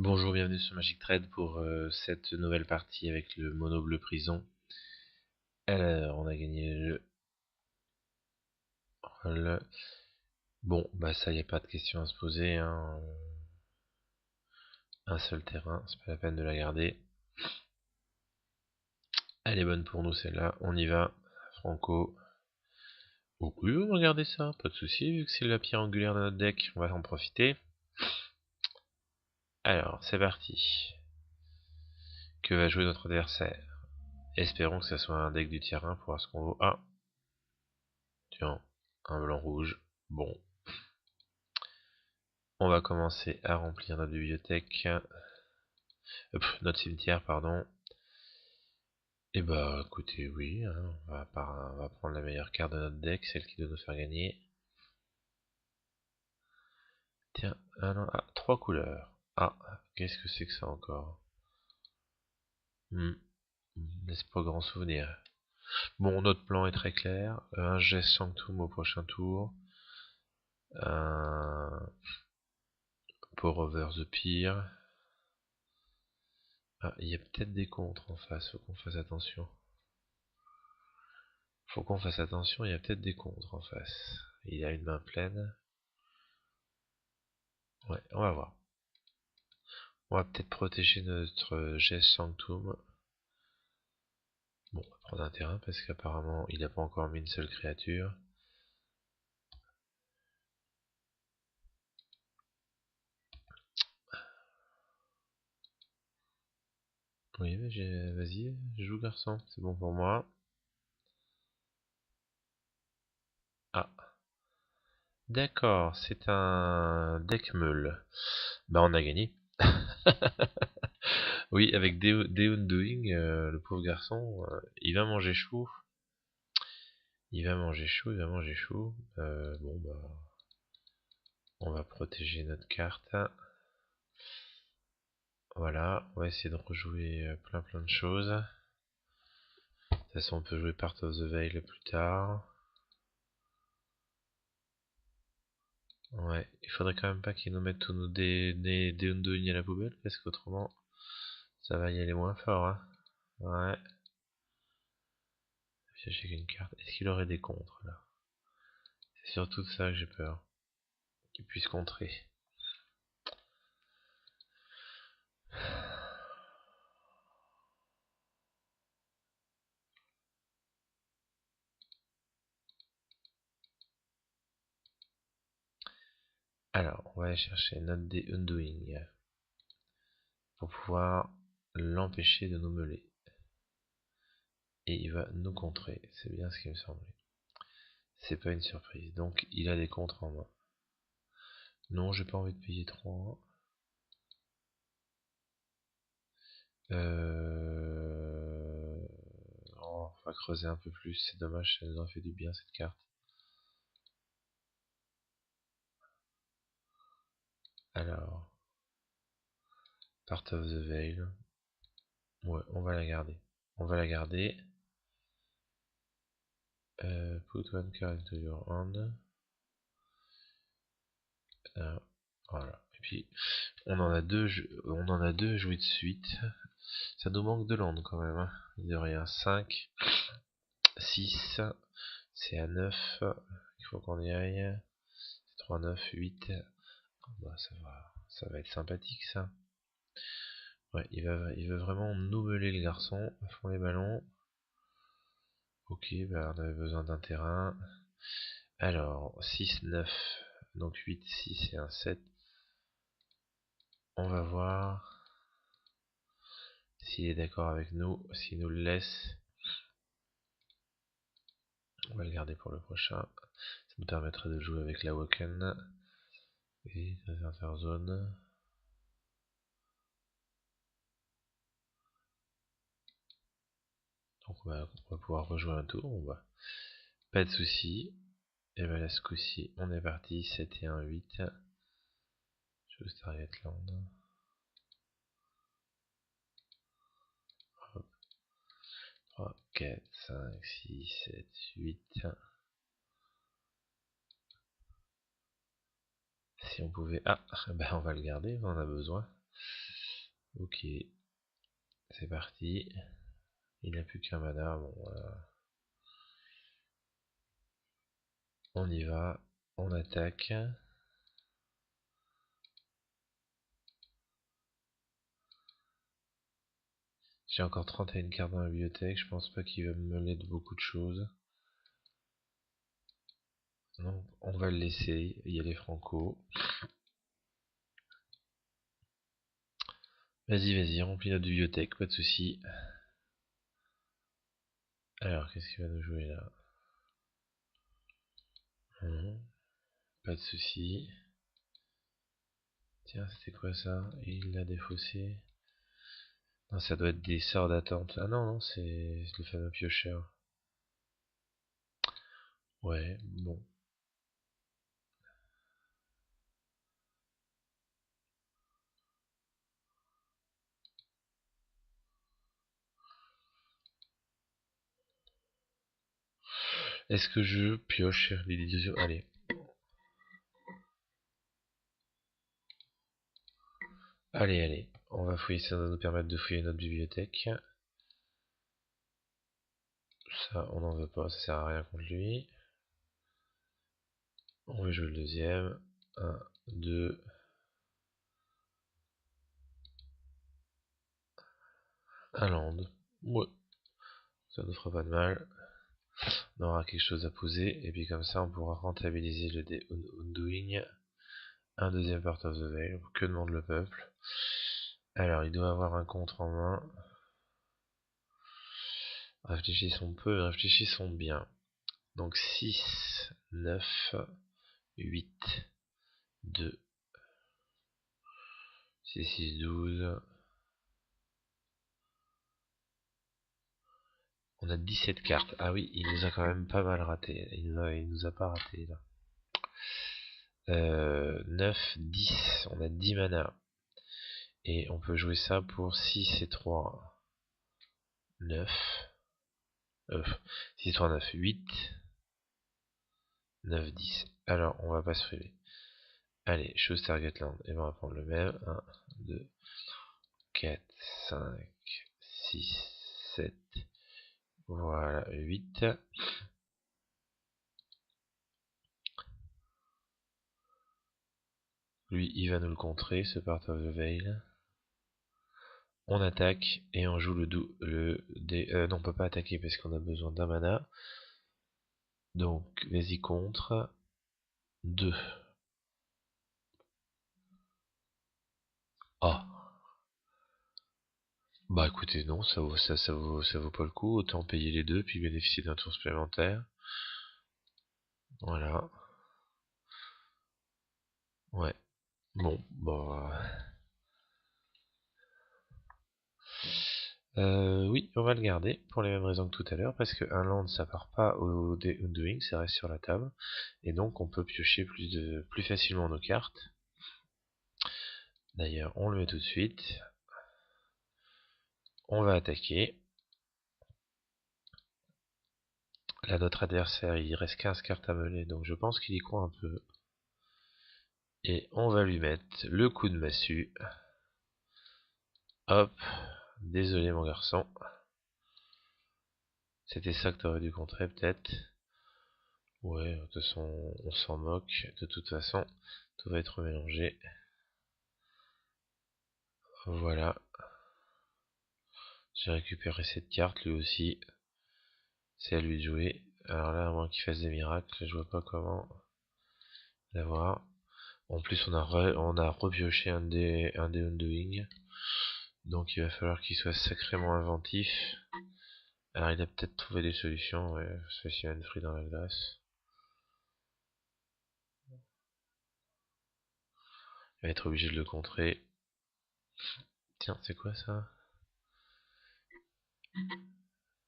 Bonjour, bienvenue sur Magic Trade pour cette nouvelle partie avec le mono bleu prison. Alors, on a gagné le rôle. Bon, bah ça, y a pas de question à se poser, hein. Un seul terrain, c'est pas la peine de la garder. Elle est bonne pour nous celle-là, on y va. Franco. Oh oui, on va garder ça, pas de souci, vu que c'est la pierre angulaire de notre deck, on va en profiter. Alors, c'est parti. Que va jouer notre adversaire? Espérons que ce soit un deck du terrain pour voir ce qu'on vaut. Ah, tiens, un blanc rouge. Bon. On va commencer à remplir notre bibliothèque. Notre cimetière, pardon. Et bah écoutez, oui, hein, on va prendre la meilleure carte de notre deck, celle qui doit nous faire gagner. Tiens, ah non, ah, 3 couleurs. Ah, qu'est-ce que c'est que ça encore? Laisse pas grand souvenir. Bon, notre plan est très clair. Un geste Sanctum au prochain tour. Un Pour Over the Pier. Ah, il y a peut-être des contres en face, faut qu'on fasse attention. Faut qu'on fasse attention, il y a peut-être des contres en face. Il a une main pleine. Ouais, on va voir. On va peut-être protéger notre geste Sanctum. Bon, on va prendre un terrain parce qu'apparemment il n'a pas encore mis une seule créature. Oui, mais vas-y, joue garçon, c'est bon pour moi. Ah, d'accord, c'est un deck meule. Bah on a gagné. Oui, avec Deundoing, le pauvre garçon, il va manger chou. Il va manger chaud, il va manger chaud. Bon bah, on va protéger notre carte. Voilà, on va essayer de rejouer plein de choses. De toute façon, on peut jouer Part of the Veil plus tard. Ouais, il faudrait quand même pas qu'ils nous mettent tous nos Undoing à la poubelle, parce qu'autrement, ça va y aller moins fort, hein. Ouais. J'ai qu'une carte. Est-ce qu'il aurait des contres, là? C'est surtout de ça que j'ai peur. Qu'il puisse contrer. Alors, on va aller chercher notre Undoing. Pour pouvoir l'empêcher de nous meuler. Et il va nous contrer. C'est bien ce qui me semblait. C'est pas une surprise. Donc, il a des contres en main. Non, j'ai pas envie de payer 3. On va creuser un peu plus. C'est dommage, ça nous en fait du bien cette carte. Alors, Part of the Veil. Ouais, on va la garder. On va la garder. Put one card into your hand. Voilà. Et puis, on en a deux joués de suite. Ça nous manque de land quand même, hein. De rien. 5, 6, c'est à 9. Il faut qu'on y aille. 3, 9, 8. Bah, ça va être sympathique ça. Ouais, il veut vraiment nous meuler le garçon, à fond les ballons. Ok, bah on avait besoin d'un terrain. Alors, 6, 9, donc 8, 6 et un 7. On va voir s'il est d'accord avec nous, s'il nous le laisse. On va le garder pour le prochain. Ça nous permettra de jouer avec la Woken. Et Interzone. Donc on va pouvoir rejouer un tour. Pas de soucis. Et ben là ce coup-ci, on est parti. 7 et 1, 8. Choose Target Land. Hop. 3, 4, 5, 6, 7, 8. Si on pouvait... Ah, ben on va le garder, on en a besoin. Ok, c'est parti. Il n'a plus qu'un mana, bon on y va, on attaque. J'ai encore 31 cartes dans la bibliothèque, je pense pas qu'il va me mêler de beaucoup de choses. Donc on va le laisser y aller franco. Vas-y, remplis notre bibliothèque, pas de soucis. Alors, qu'est-ce qu'il va nous jouer là? Pas de soucis. Tiens, c'était quoi ça? Il l'a défaussé. Non, ça doit être des sorts d'attente. Ah non, non, c'est le fameux piocheur. Ouais, bon. Est-ce que je pioche l'illusion? Allez. Allez. On va fouiller, ça va nous permettre de fouiller notre bibliothèque. Ça, on n'en veut pas, ça sert à rien contre lui. On va jouer le deuxième. 1, 2. Un land. Ouais, ça nous fera pas de mal. On aura quelque chose à poser. Et puis comme ça, on pourra rentabiliser le Undoing. Un deuxième Part of the Veil. Que demande le peuple? Alors, il doit avoir un contre en main. Réfléchissons peu, réfléchissons bien. Donc 6, 9, 8, 2, 6, 6, 12. On a 17 cartes. Ah oui, il nous a quand même pas mal raté. Il nous a pas raté là. 9, 10. On a 10 mana. Et on peut jouer ça pour 6 et 3. 9. 6 et 3, 9, 8. 9, 10. Alors, on va pas se priver. Allez, chose Target Land. Et on va prendre le même. 1, 2, 4, 5, 6, 7. Voilà, 8. Lui, il va nous le contrer, ce Part of the Veil. On attaque et on joue non, on peut pas attaquer parce qu'on a besoin d'un mana. Donc, vas-y contre. 2. Ah. Bah écoutez, non, ça vaut pas le coup. Autant payer les deux puis bénéficier d'un tour supplémentaire. Voilà. Ouais. Bon, bah. Oui, on va le garder pour les mêmes raisons que tout à l'heure, parce qu'un land ça part pas au Undoing, ça reste sur la table, et donc on peut piocher plus facilement nos cartes. D'ailleurs, on le met tout de suite. On va attaquer. Là, notre adversaire, il reste 15 cartes à mener, donc je pense qu'il y croit un peu. Et on va lui mettre le coup de massue. Hop. Désolé mon garçon. C'était ça que t'aurais dû contrer peut-être. Ouais, de toute façon, on s'en moque. De toute façon, tout va être mélangé. Voilà. J'ai récupéré cette carte, lui aussi. C'est à lui de jouer. Alors là, à moins qu'il fasse des miracles, je vois pas comment l'avoir. En plus, on a repioché un des Undoing. Donc il va falloir qu'il soit sacrément inventif. Alors il a peut-être trouvé des solutions, ouais. Specimen Free dans la glace. Il va être obligé de le contrer. Tiens, c'est quoi ça?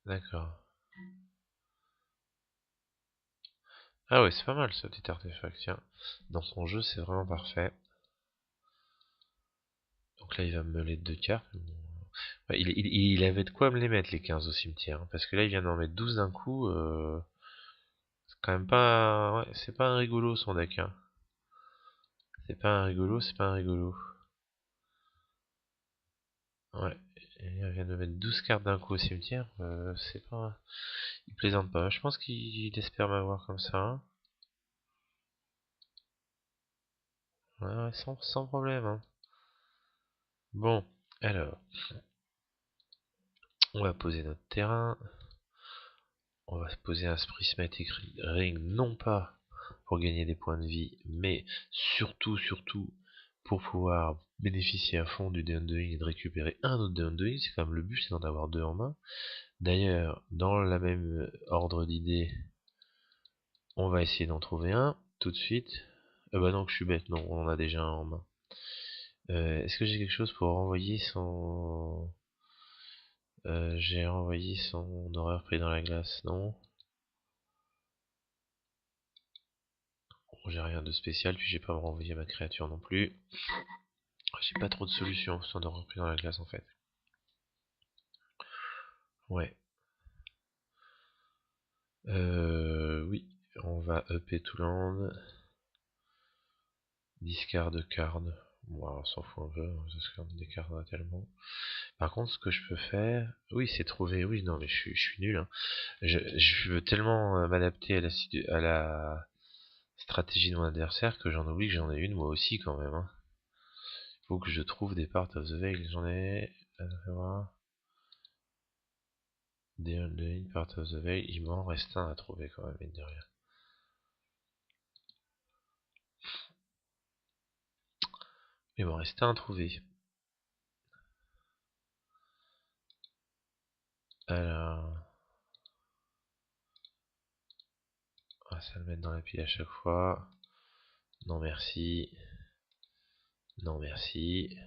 D'accord. Ah ouais, c'est pas mal ce petit artefact, tiens. Dans son jeu, c'est vraiment parfait. Donc là, il va me meuler deux cartes. Ouais, il avait de quoi me les mettre, les 15 au cimetière. Hein, parce que là, il vient d'en mettre 12 d'un coup. C'est quand même pas... Ouais, c'est pas un rigolo, son deck. Hein. C'est pas un rigolo. Ouais. Il vient de mettre 12 cartes d'un coup au cimetière. C'est pas... Il plaisante pas. Je pense qu'il espère m'avoir comme ça. Ouais, sans problème. Hein. Bon, alors. On va poser notre terrain. On va se poser un Prismatic Ring, non pas pour gagner des points de vie, mais surtout pour pouvoir bénéficier à fond du Undoing et de récupérer un autre Undoing. C'est quand même le but, c'est d'en avoir deux en main. D'ailleurs, dans la même ordre d'idée, on va essayer d'en trouver un tout de suite. Bah non, je suis bête, non, on en a déjà un en main. Est-ce que j'ai quelque chose pour renvoyer son... j'ai renvoyé son horreur pris dans la glace, non? J'ai rien de spécial, puis j'ai pas renvoyé ma créature non plus. J'ai pas trop de solutions, sans de repris dans la glace en fait. Ouais. Oui, on va upper tout land. Discard card. Bon, alors, on s'en fout un peu, on discard des cartes tellement. Par contre, ce que je peux faire, oui, c'est trouver. Oui, non, mais je suis nul. Hein. Je veux tellement m'adapter à la stratégie de mon adversaire que j'en oublie que j'en ai une moi aussi quand même. Hein. Faut que je trouve des parts of the veil. J'en ai. Des part of the veil. Il m'en reste un à trouver quand même, mine de rien. Il m'en reste un à trouver. Alors. On va se le mettre dans la pile à chaque fois. Non merci. Non merci.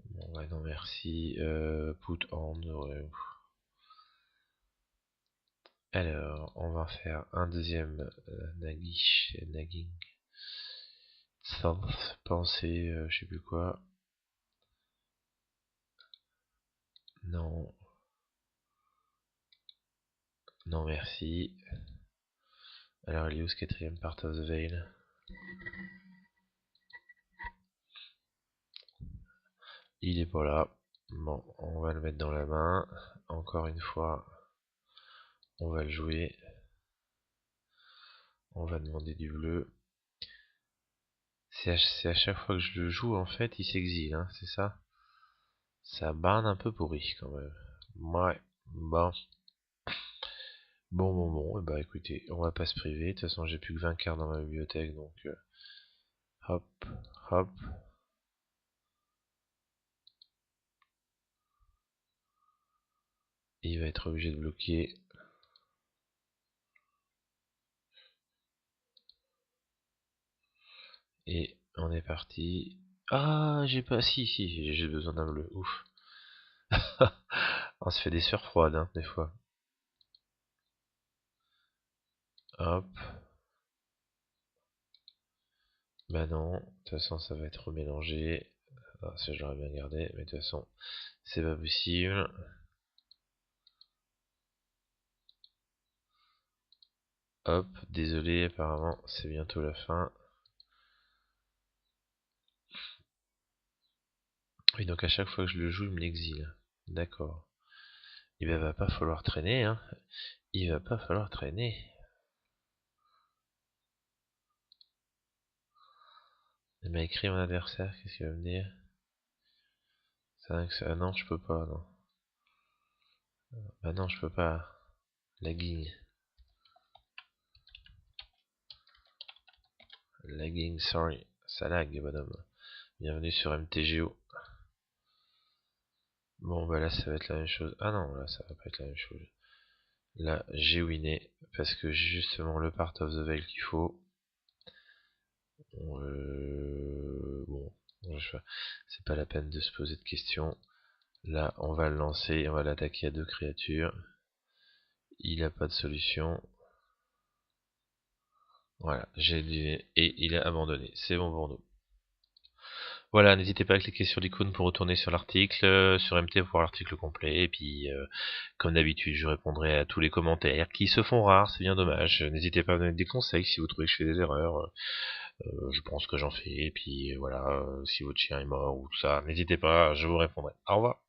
Bon ouais non merci. Put on. Ouais. Alors on va faire un deuxième nagging. Sans penser je sais plus quoi. Non. Non merci. Alors il est où ce quatrième part of the veil? Il est pas là. Bon, on va le mettre dans la main. Encore une fois, on va le jouer. On va demander du bleu. C'est à chaque fois que je le joue, en fait, il s'exile, hein, c'est ça? Ça barne un peu pourri, quand même. Ouais, bon. Bon, et bah écoutez, on va pas se priver. De toute façon, j'ai plus que 20 cartes dans ma bibliothèque, donc... hop, hop. Il va être obligé de bloquer. Et on est parti. Ah, j'ai pas... Si, j'ai besoin d'un bleu. Ouf. On se fait des sueurs froides, hein, des fois. Hop. Bah non, de toute façon ça va être remélangé. Ah, ça j'aurais bien gardé, mais de toute façon c'est pas possible. Hop, désolé, apparemment c'est bientôt la fin. Oui, donc à chaque fois que je le joue, il me l'exile. D'accord. Il va pas falloir traîner, hein. Il va pas falloir traîner. Il m'a écrit mon adversaire, qu'est-ce qu'il va me dire? Ah non, je peux pas, non. Ah non, je peux pas. Lagging. Lagging, sorry. Ça lag, bonhomme. Bienvenue sur MTGO. Bon, bah là, ça va être la même chose. Ah non, là, ça va pas être la même chose. Là, j'ai winné, parce que j'ai justement le part of the veil qu'il faut. Bon, c'est pas la peine de se poser de questions. Là, on va le lancer, on va l'attaquer à deux créatures. Il a pas de solution. Voilà, j'ai deviné, et il a abandonné. C'est bon pour nous. Voilà, n'hésitez pas à cliquer sur l'icône pour retourner sur l'article, sur MT pour voir l'article complet, et puis comme d'habitude je répondrai à tous les commentaires qui se font rares, c'est bien dommage. N'hésitez pas à me donner des conseils si vous trouvez que je fais des erreurs. Je pense que j'en fais, et puis voilà, si votre chien est mort ou tout ça, n'hésitez pas, je vous répondrai. Au revoir.